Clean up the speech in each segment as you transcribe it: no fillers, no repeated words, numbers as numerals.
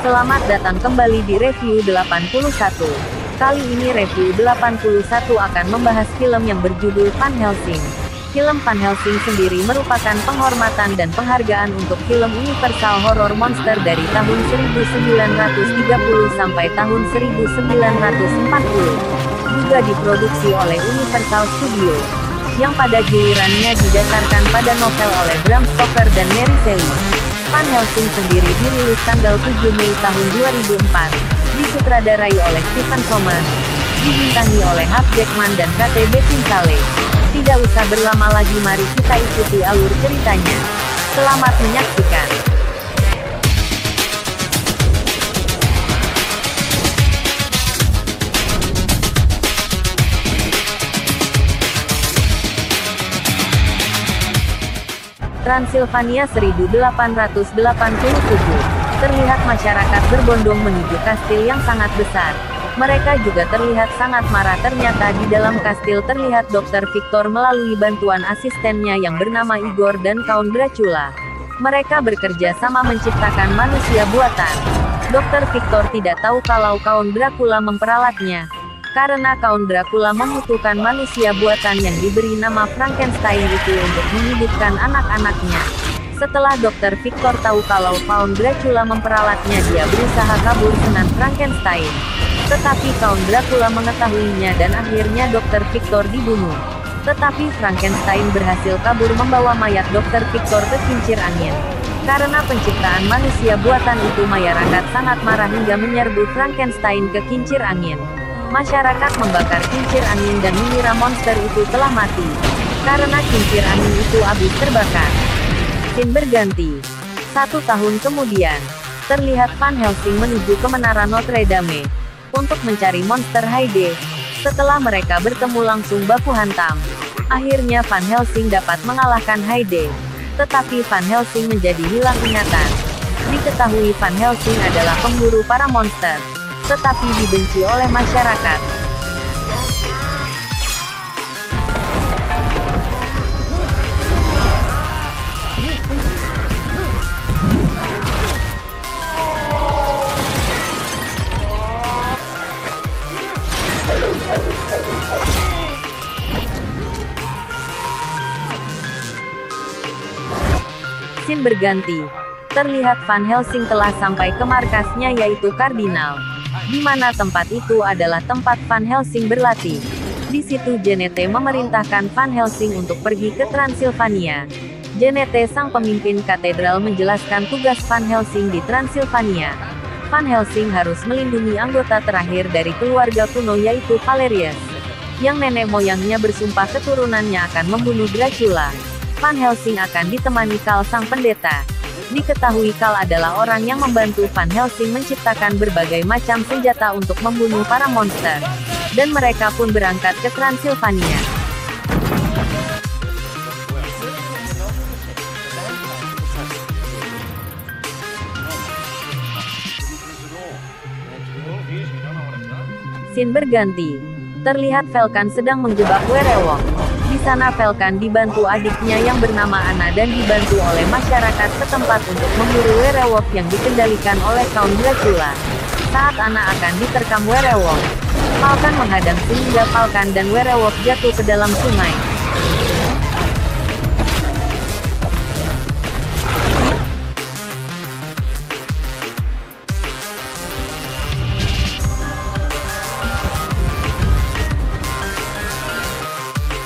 Selamat datang kembali di review 81. Kali ini review 81 akan membahas film yang berjudul Van Helsing. Film Van Helsing sendiri merupakan penghormatan dan penghargaan untuk film universal horror monster dari tahun 1930 sampai tahun 1940. Juga diproduksi oleh Universal Studio, yang pada gilirannya didasarkan pada novel oleh Bram Stoker dan Mary Shelley. Van Helsing sendiri dirilis tanggal 7 Mei tahun 2004, disutradarai oleh Stephen Sommers, dibintangi oleh Hugh Jackman dan Kate Beckinsale. Tidak usah berlama lagi, mari kita ikuti alur ceritanya. Selamat menyaksikan. Transilvania 1887. Terlihat masyarakat berbondong menuju kastil yang sangat besar. Mereka juga terlihat sangat marah. Ternyata di dalam kastil terlihat Dr. Victor melalui bantuan asistennya yang bernama Igor dan Count Dracula. Mereka bekerja sama menciptakan manusia buatan. Dr. Victor tidak tahu kalau Count Dracula memperalatnya. Karena Count Dracula membutuhkan manusia buatan yang diberi nama Frankenstein itu untuk menghidupkan anak-anaknya. Setelah Dr. Victor tahu kalau Count Dracula memperalatnya, dia berusaha kabur dengan Frankenstein. Tetapi Count Dracula mengetahuinya dan akhirnya Dr. Victor dibunuh. Tetapi Frankenstein berhasil kabur membawa mayat Dr. Victor ke kincir angin. Karena penciptaan manusia buatan itu, masyarakat sangat marah hingga menyerbu Frankenstein ke kincir angin. Masyarakat membakar kincir angin dan mengira monster itu telah mati. Karena kincir angin itu habis terbakar. Scene berganti. 1 tahun kemudian, terlihat Van Helsing menuju ke menara Notre Dame untuk mencari monster Hyde. Setelah mereka bertemu langsung baku hantam, akhirnya Van Helsing dapat mengalahkan Hyde. Tetapi Van Helsing menjadi hilang ingatan. Diketahui Van Helsing adalah pemburu para monster, tetapi dibenci oleh masyarakat. Scene berganti. Terlihat Van Helsing telah sampai ke markasnya, yaitu Kardinal, di mana tempat itu adalah tempat Van Helsing berlatih. Di situ Jeanette memerintahkan Van Helsing untuk pergi ke Transilvania. Jeanette, sang pemimpin katedral, menjelaskan tugas Van Helsing di Transilvania. Van Helsing harus melindungi anggota terakhir dari keluarga kuno, yaitu Valerius, yang nenek moyangnya bersumpah keturunannya akan membunuh Dracula. Van Helsing akan ditemani Karl, sang pendeta. Diketahui Karl adalah orang yang membantu Van Helsing menciptakan berbagai macam senjata untuk membunuh para monster. Dan mereka pun berangkat ke Transilvania. Scene berganti. Terlihat Falcon sedang menjebak werewolf. Di sana Falcon dibantu adiknya yang bernama Anna dan dibantu oleh masyarakat setempat untuk memburu werewolf yang dikendalikan oleh Count Dracula. Saat Anna akan diterkam werewolf, Falcon menghadang sehingga Falcon dan werewolf jatuh ke dalam sungai.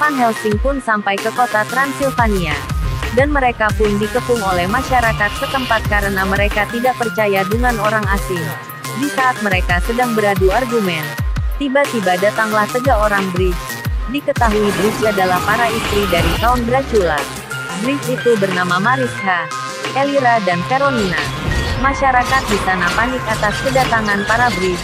Van Helsing pun sampai ke kota Transilvania. Dan mereka pun dikepung oleh masyarakat setempat karena mereka tidak percaya dengan orang asing. Di saat mereka sedang beradu argumen, tiba-tiba datanglah 3 orang Bridge. Diketahui Bridge adalah para istri dari Count Dracula. Bridge itu bernama Mariska, Elira dan Carolina. Masyarakat di sana panik atas kedatangan para Bridge.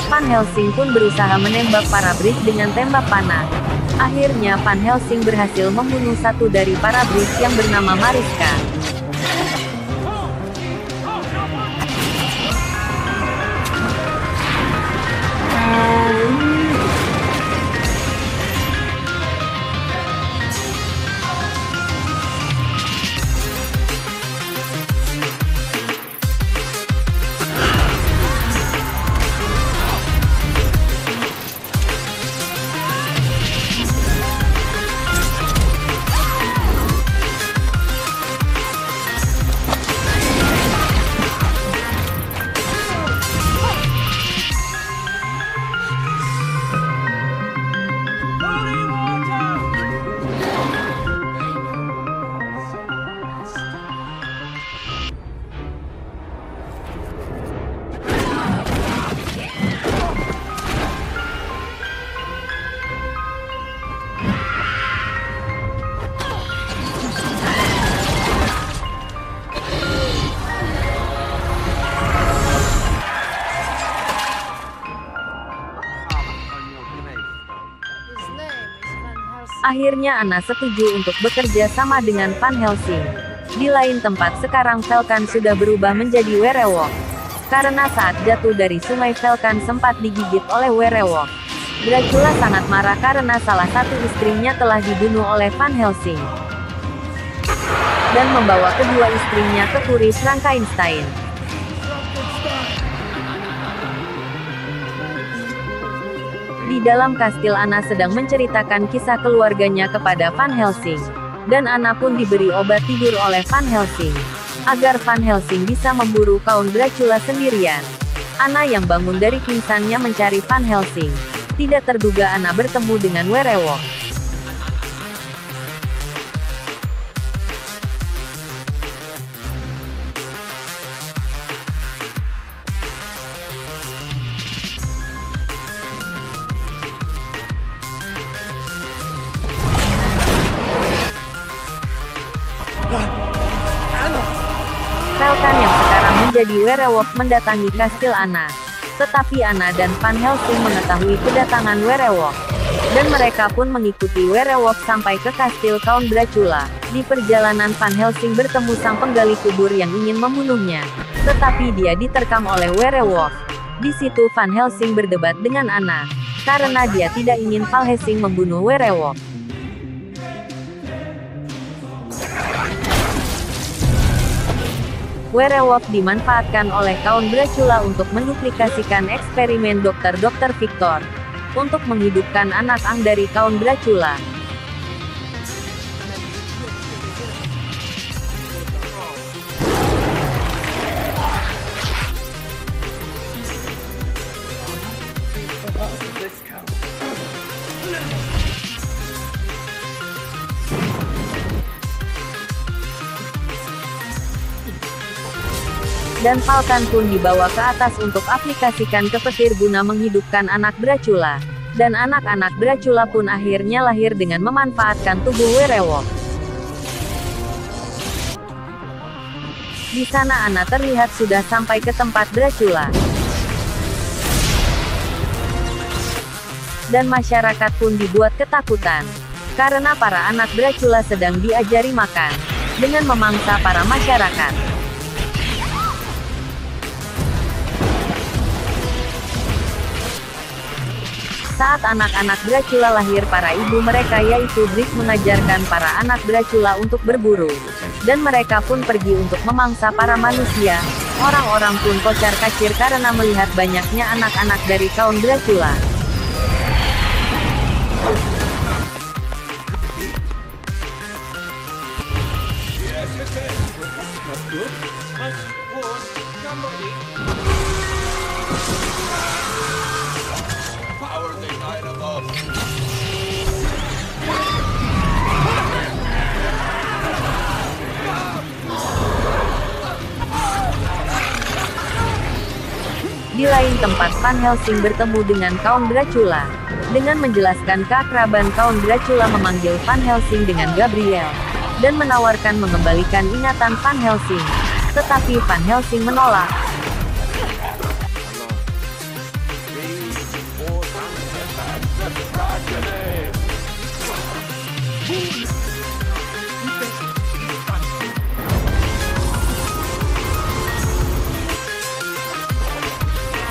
Van Helsing pun berusaha menembak para Bridge dengan tembak panah. Akhirnya Van Helsing berhasil membunuh satu dari para Bridge yang bernama Mariska. Akhirnya Anna setuju untuk bekerja sama dengan Van Helsing. Di lain tempat sekarang Falcon sudah berubah menjadi werewolf. Karena saat jatuh dari sungai Falcon sempat digigit oleh werewolf. Dracula sangat marah karena salah satu istrinya telah dibunuh oleh Van Helsing. Dan membawa kedua istrinya ke Puri Frankenstein. Di dalam kastil Anna sedang menceritakan kisah keluarganya kepada Van Helsing. Dan Anna pun diberi obat tidur oleh Van Helsing. Agar Van Helsing bisa memburu Count Dracula sendirian. Anna yang bangun dari pingsannya mencari Van Helsing. Tidak terduga Anna bertemu dengan werewolf. Falcon yang sekarang menjadi werewolf mendatangi kastil Anna. Tetapi Anna dan Van Helsing mengetahui kedatangan werewolf. Dan mereka pun mengikuti werewolf sampai ke kastil Count Dracula. Di perjalanan Van Helsing bertemu sang penggali kubur yang ingin membunuhnya. Tetapi dia diterkam oleh werewolf. Di situ Van Helsing berdebat dengan Anna. Karena dia tidak ingin Van Helsing membunuh werewolf. Werewolf dimanfaatkan oleh Count Dracula untuk menduplikasikan eksperimen Dr. Victor. Untuk menghidupkan anak ang dari Count Dracula. Dan Falcon pun dibawa ke atas untuk aplikasikan ke petir guna menghidupkan anak Dracula. Dan anak-anak Dracula pun akhirnya lahir dengan memanfaatkan tubuh werewolf. Di sana Anna terlihat sudah sampai ke tempat Dracula. Dan masyarakat pun dibuat ketakutan. Karena para anak Dracula sedang diajari makan. Dengan memangsa para masyarakat. Saat anak-anak Dracula lahir, para ibu mereka yaitu Brick mengajarkan para anak Dracula untuk berburu. Dan mereka pun pergi untuk memangsa para manusia. Orang-orang pun kocar-kacir karena melihat banyaknya anak-anak dari Count Dracula. Di lain tempat Van Helsing bertemu dengan Count Dracula. Dengan menjelaskan keakraban, Count Dracula memanggil Van Helsing dengan Gabriel. Dan menawarkan mengembalikan ingatan Van Helsing. Tetapi Van Helsing menolak.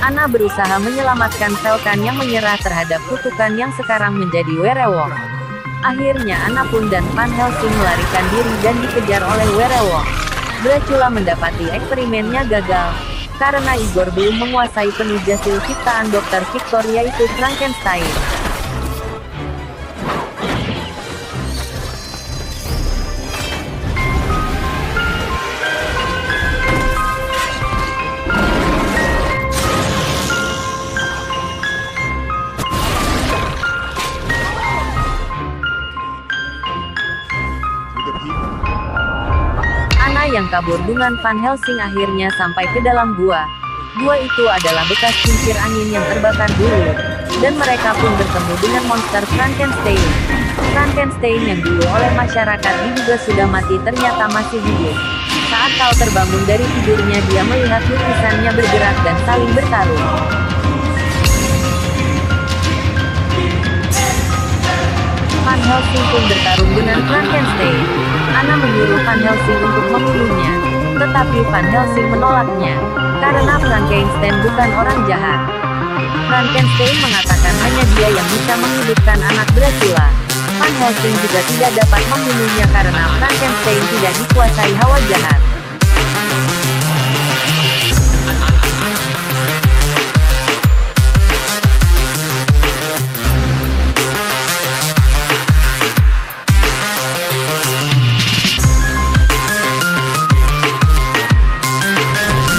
Anna berusaha menyelamatkan Falcon yang menyerah terhadap kutukan yang sekarang menjadi werewolf. Akhirnya Anna pun dan Van Helsing melarikan diri dan dikejar oleh werewolf. Dracula mendapati eksperimennya gagal. Karena Igor belum menguasai penuh hasil ciptaan Dr. Victor yaitu Frankenstein. Yang kabur dengan Van Helsing akhirnya sampai ke dalam gua. Gua itu adalah bekas kincir angin yang terbakar dulu. Dan mereka pun bertemu dengan monster Frankenstein. Frankenstein yang dulu oleh masyarakat diduga sudah mati ternyata masih hidup. Saat Kal terbangun dari tidurnya, dia melihat lukisannya bergerak dan saling bertarung. Van Van Helsing pun bertarung dengan Frankenstein. Anna menyuruh Van Helsing untuk membunuhnya, tetapi Van Helsing menolaknya, karena Frankenstein bukan orang jahat. Frankenstein mengatakan hanya dia yang bisa menghidupkan anak Dracula. Van Helsing juga tidak dapat membunuhnya karena Frankenstein tidak dikuasai hawa jahat.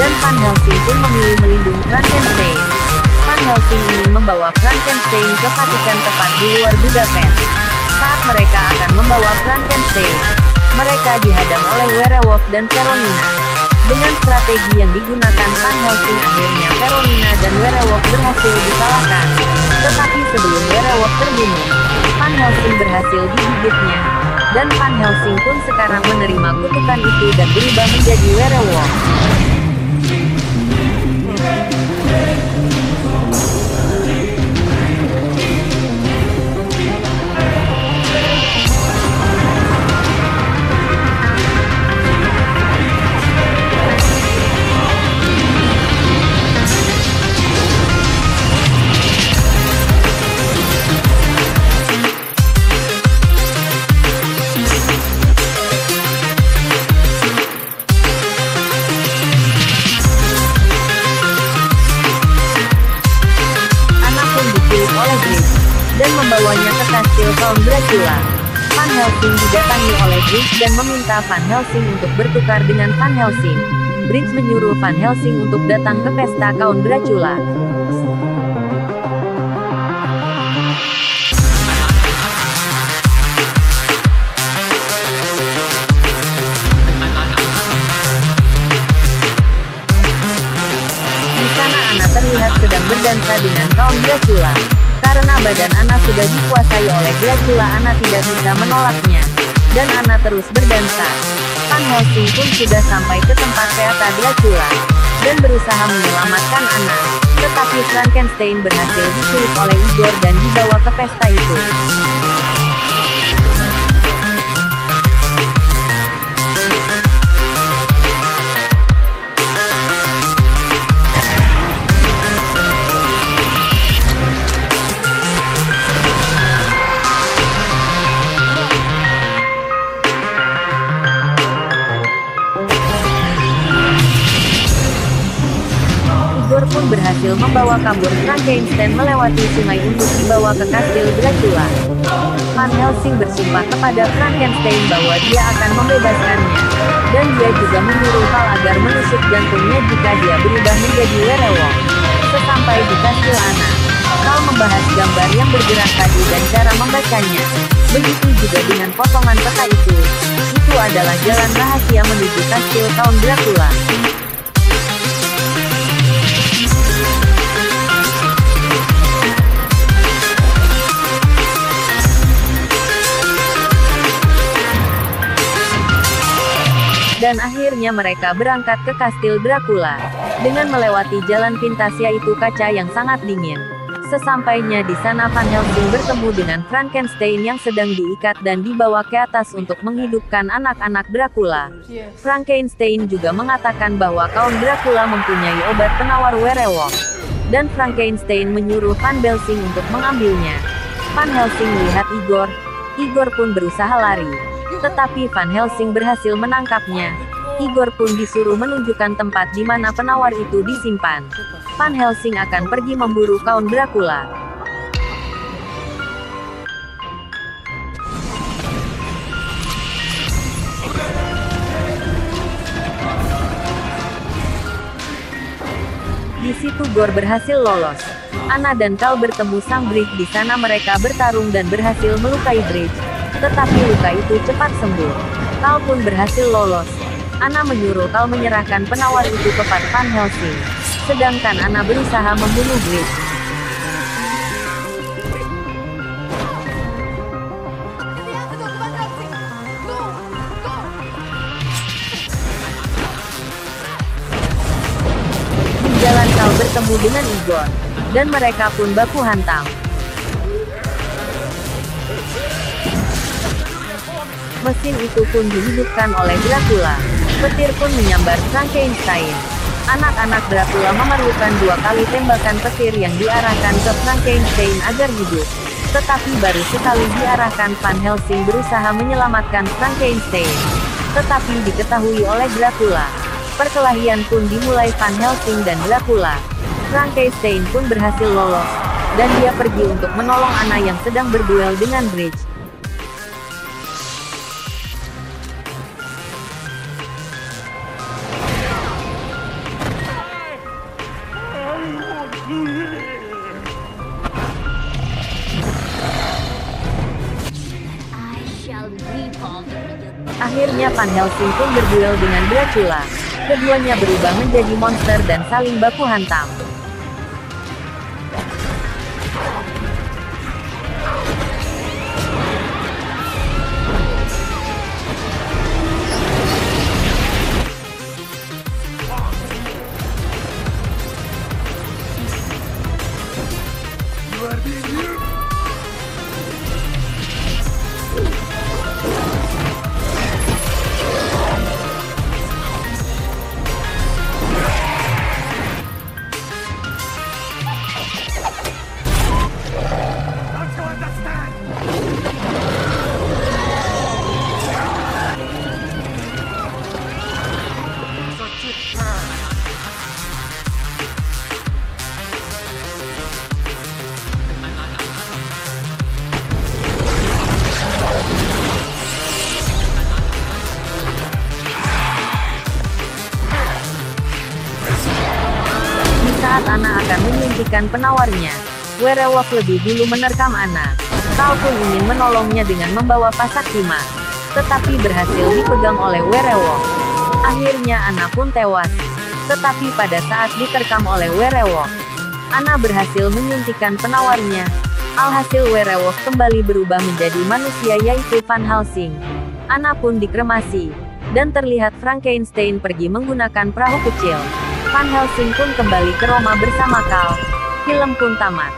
Dan Van Helsing pun memilih melindungi Frankenstein. Van Helsing ingin membawa Frankenstein ke Vatikan tepat di luar Budapest. Saat mereka akan membawa Frankenstein, mereka dihadang oleh Werewolf dan Veronica. Dengan strategi yang digunakan Van Helsing, akhirnya Veronica dan Werewolf berhasil dikalahkan. Tetapi sebelum Werewolf terbunuh, Van Helsing berhasil digigitnya. Dan Van Helsing pun sekarang menerima kutukan itu dan berubah menjadi Werewolf. Dan membawanya ke kastil Count Dracula. Van Helsing didatangi oleh Bridge dan meminta Van Helsing untuk bertukar dengan Van Helsing. Bridge menyuruh Van Helsing untuk datang ke pesta Count Dracula. Di sana Anna terlihat sedang berdansa dengan Count Dracula. Karena badan Anna sudah dikuasai oleh Dracula, Anna tidak bisa menolaknya. Dan Anna terus berdansa. Van Helsing pun sudah sampai ke tempat pesta Dracula dan berusaha menyelamatkan Anna. Tetapi Frankenstein berhasil diculik oleh Igor dan dibawa ke pesta itu. Igor pun berhasil membawa kabur Frankenstein melewati sungai untuk dibawa ke kastil Dracula. Van Helsing bersumpah kepada Frankenstein bahwa dia akan membebaskannya. Dan dia juga menyuruh Val agar menusuk jantungnya jika dia berubah menjadi werewolf. Sesampai di kastil Anna, Val membahas gambar yang bergerak tadi dan cara membacanya. Begitu juga dengan potongan peta itu. Itu adalah jalan rahasia menuju kastil Count Dracula. Dan akhirnya mereka berangkat ke kastil Dracula. Dengan melewati jalan pintas yaitu kaca yang sangat dingin. Sesampainya di sana Van Helsing bertemu dengan Frankenstein yang sedang diikat dan dibawa ke atas untuk menghidupkan anak-anak Dracula. Frankenstein juga mengatakan bahwa Count Dracula mempunyai obat penawar werewolf. Dan Frankenstein menyuruh Van Helsing untuk mengambilnya. Van Helsing melihat Igor. Igor pun berusaha lari. Tetapi Van Helsing berhasil menangkapnya. Igor pun disuruh menunjukkan tempat di mana penawar itu disimpan. Van Helsing akan pergi memburu Count Dracula. Di situ Gor berhasil lolos. Anna dan Cal bertemu sang Bridge. Di sana mereka bertarung dan berhasil melukai Bridge. Tetapi luka itu cepat sembuh. Cal pun berhasil lolos. Anna menyuruh Cal menyerahkan penawar itu kepada Van Helsing. Sedangkan Anna berusaha membunuh Bridge. Di jalan Cal bertemu dengan Igor. Dan mereka pun baku hantam. Mesin itu pun dihidupkan oleh Dracula. Petir pun menyambar Frankenstein. Anak-anak Dracula memerlukan 2 kali tembakan petir yang diarahkan ke Frankenstein agar hidup. Tetapi baru sekali diarahkan, Van Helsing berusaha menyelamatkan Frankenstein. Tetapi diketahui oleh Dracula. Perkelahian pun dimulai Van Helsing dan Dracula. Frankenstein pun berhasil lolos, dan dia pergi untuk menolong Anna yang sedang berduel dengan Bridge. Akhirnya Van Helsing pun berduel dengan Dracula. Keduanya berubah menjadi monster dan saling baku hantam. Saat Anna akan menyuntikkan penawarnya, Werewolf lebih dulu menerkam Anna. Kau pun ingin menolongnya dengan membawa pasak timah, tetapi berhasil dipegang oleh Werewolf. Akhirnya Anna pun tewas. Tetapi pada saat diterkam oleh Werewolf, Anna berhasil menyuntikkan penawarnya. Alhasil Werewolf kembali berubah menjadi manusia, yaitu Van Helsing. Anna pun dikremasi, dan terlihat Frankenstein pergi menggunakan perahu kecil. Van Helsing pun kembali ke Roma bersama Karl. Film pun tamat.